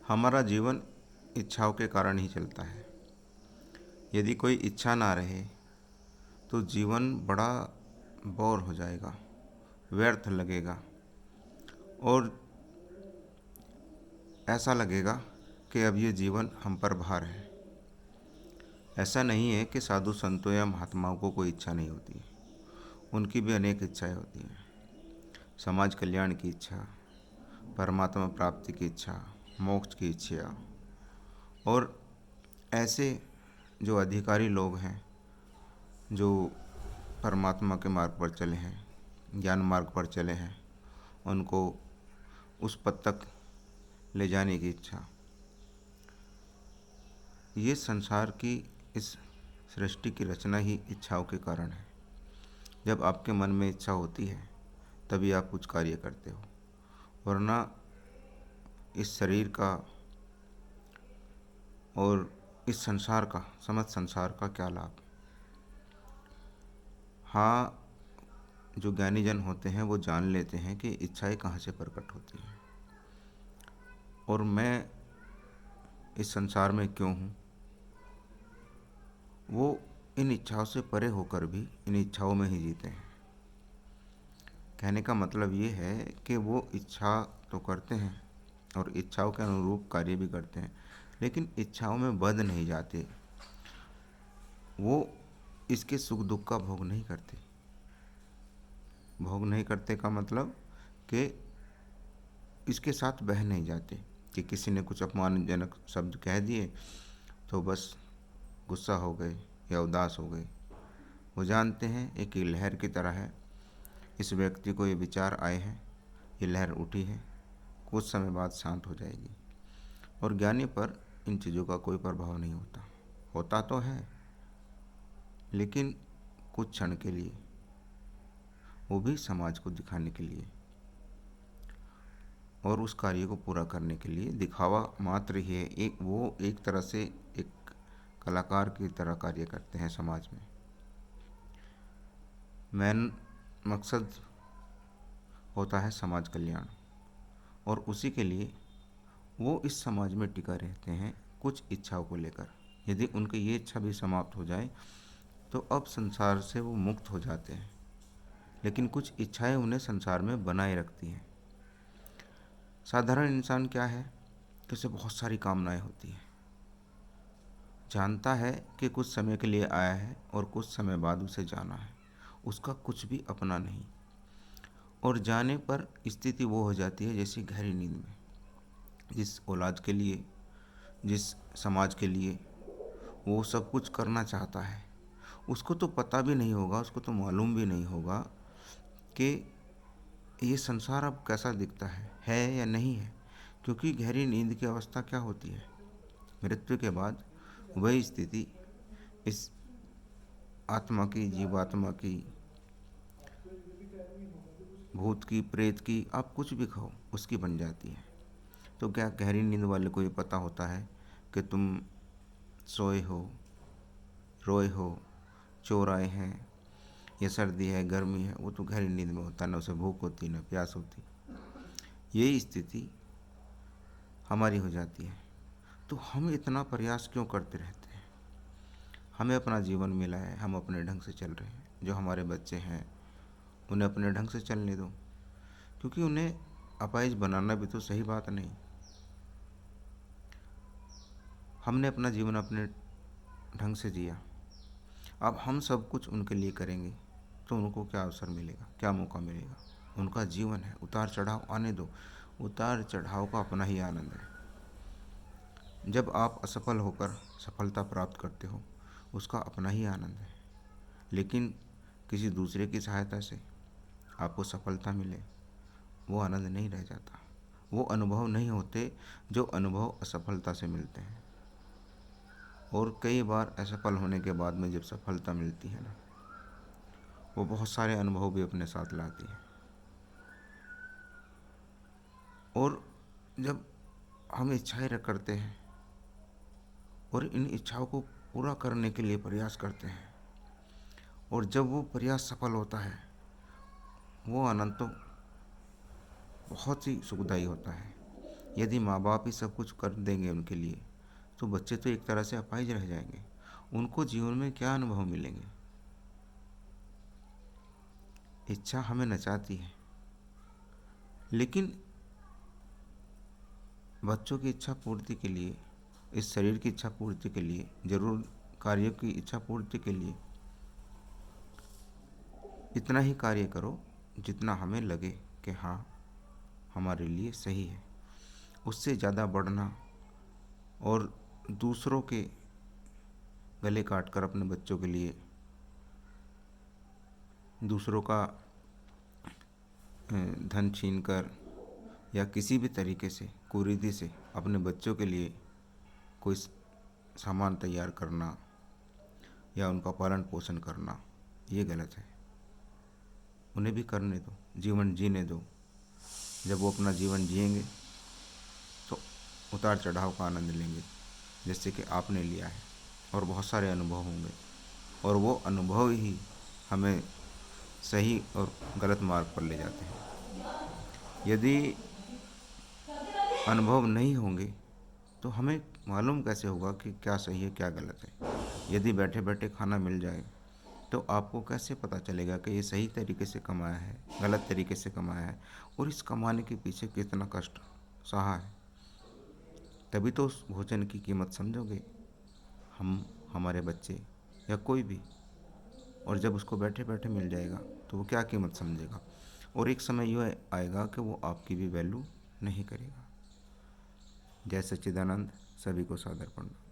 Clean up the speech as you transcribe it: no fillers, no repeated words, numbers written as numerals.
हमारा जीवन इच्छाओं के कारण ही चलता है। यदि कोई इच्छा ना रहे तो जीवन बड़ा बोर हो जाएगा, व्यर्थ लगेगा और ऐसा लगेगा कि अब ये जीवन हम पर भार है। ऐसा नहीं है कि साधु संतों या महात्माओं को कोई इच्छा नहीं होती, उनकी भी अनेक इच्छाएं होती हैं। समाज कल्याण की इच्छा, परमात्मा प्राप्ति की इच्छा, मोक्ष की इच्छा। और ऐसे जो अधिकारी लोग हैं, जो परमात्मा के मार्ग पर चले हैं, ज्ञान मार्ग पर चले हैं, उनको उस पद तक ले जाने की इच्छा। ये संसार की, इस सृष्टि की रचना ही इच्छाओं के कारण है। जब आपके मन में इच्छा होती है तभी आप कुछ कार्य करते हो, वरना इस शरीर का और इस संसार का, समस्त संसार का क्या लाभ। हाँ, जो ज्ञानी जन होते हैं वो जान लेते हैं कि इच्छाएं कहाँ से प्रकट होती हैं और मैं इस संसार में क्यों हूँ। वो इन इच्छाओं से परे होकर भी इन इच्छाओं में ही जीते हैं। कहने का मतलब ये है कि वो इच्छा तो करते हैं और इच्छाओं के अनुरूप कार्य भी करते हैं, लेकिन इच्छाओं में बंध नहीं जाते। वो इसके सुख दुख का भोग नहीं करते। भोग नहीं करते का मतलब कि इसके साथ बह नहीं जाते कि किसी ने कुछ अपमानजनक शब्द कह दिए तो बस गुस्सा हो गए या उदास हो गए। वो जानते हैं एक लहर की तरह है, इस व्यक्ति को ये विचार आए हैं, ये लहर उठी है, कुछ समय बाद शांत हो जाएगी। और ज्ञानी पर इन चीज़ों का कोई प्रभाव नहीं होता। होता तो है लेकिन कुछ क्षण के लिए, वो भी समाज को दिखाने के लिए और उस कार्य को पूरा करने के लिए। दिखावा मात्र ही है। वो एक तरह से एक कलाकार की तरह कार्य करते हैं समाज में। मेन मकसद होता है समाज कल्याण, और उसी के लिए वो इस समाज में टिका रहते हैं कुछ इच्छाओं को लेकर। यदि उनकी ये इच्छा भी समाप्त हो जाए तो अब संसार से वो मुक्त हो जाते हैं, लेकिन कुछ इच्छाएं उन्हें संसार में बनाए रखती हैं। साधारण इंसान क्या है कि उसे बहुत सारी कामनाएं होती हैं। जानता है कि कुछ समय के लिए आया है और कुछ समय बाद उसे जाना है, उसका कुछ भी अपना नहीं। और जाने पर स्थिति वो हो जाती है जैसी गहरी नींद में। जिस औलाद के लिए, जिस समाज के लिए वो सब कुछ करना चाहता है, उसको तो पता भी नहीं होगा, उसको तो मालूम भी नहीं होगा कि ये संसार अब कैसा दिखता है या नहीं है। क्योंकि गहरी नींद की अवस्था क्या होती है? मृत्यु के बाद वही स्थिति इस आत्मा की, जीवात्मा की, भूत की, प्रेत की, आप कुछ भी कहो, उसकी बन जाती है। तो क्या गहरी नींद वाले को ये पता होता है कि तुम सोए हो, रोए हो, चोर आए हैं, या सर्दी है, गर्मी है? वो तो गहरी नींद में होता है, ना उसे भूख होती ना प्यास होती। यही स्थिति हमारी हो जाती है। तो हम इतना प्रयास क्यों करते रहते हैं? हमें अपना जीवन मिला है, हम अपने ढंग से चल रहे हैं। जो हमारे बच्चे हैं उन्हें अपने ढंग से चलने दो, क्योंकि उन्हें अपाहिज बनाना भी तो सही बात नहीं। हमने अपना जीवन अपने ढंग से जिया, अब हम सब कुछ उनके लिए करेंगे तो उनको क्या अवसर मिलेगा, क्या मौका मिलेगा? उनका जीवन है, उतार चढ़ाव आने दो। उतार चढ़ाव का अपना ही आनंद है। जब आप असफल होकर सफलता प्राप्त करते हो, उसका अपना ही आनंद है। लेकिन किसी दूसरे की सहायता से आपको सफलता मिले, वो आनंद नहीं रह जाता। वो अनुभव नहीं होते जो अनुभव असफलता से मिलते हैं। और कई बार असफल होने के बाद में जब सफलता मिलती है ना, वो बहुत सारे अनुभव भी अपने साथ लाती है। और जब हम इच्छाएं करते हैं और इन इच्छाओं को पूरा करने के लिए प्रयास करते हैं, और जब वो प्रयास सफल होता है, वो आनंद तो बहुत ही सुखदायी होता है। यदि माँ बाप ही सब कुछ कर देंगे उनके लिए, तो बच्चे तो एक तरह से अपाहिज रह जाएंगे। उनको जीवन में क्या अनुभव मिलेंगे? इच्छा हमें नचाती है, लेकिन बच्चों की इच्छा पूर्ति के लिए, इस शरीर की इच्छा पूर्ति के लिए, जरूर कार्यों की इच्छा पूर्ति के लिए इतना ही कार्य करो जितना हमें लगे कि हाँ हमारे लिए सही है। उससे ज़्यादा बढ़ना और दूसरों के गले काट कर अपने बच्चों के लिए दूसरों का धन छीन कर या किसी भी तरीके से कुरीति से अपने बच्चों के लिए कोई सामान तैयार करना या उनका पालन पोषण करना, ये गलत है। उन्हें भी करने दो, जीवन जीने दो। जब वो अपना जीवन जिएंगे तो उतार चढ़ाव का आनंद लेंगे, जैसे कि आपने लिया है, और बहुत सारे अनुभव होंगे, और वो अनुभव ही हमें सही और गलत मार्ग पर ले जाते हैं। यदि अनुभव नहीं होंगे तो हमें मालूम कैसे होगा कि क्या सही है क्या गलत है? यदि बैठे बैठे खाना मिल जाए तो आपको कैसे पता चलेगा कि ये सही तरीके से कमाया है, गलत तरीके से कमाया है, और इस कमाने के पीछे कितना कष्ट सहा है? तभी तो उस भोजन की कीमत समझोगे हम, हमारे बच्चे या कोई भी। और जब उसको बैठे बैठे मिल जाएगा तो वो क्या कीमत समझेगा, और एक समय यह आएगा कि वो आपकी भी वैल्यू नहीं करेगा। जय सच्चिदानंद। सभी को सादर प्रणाम।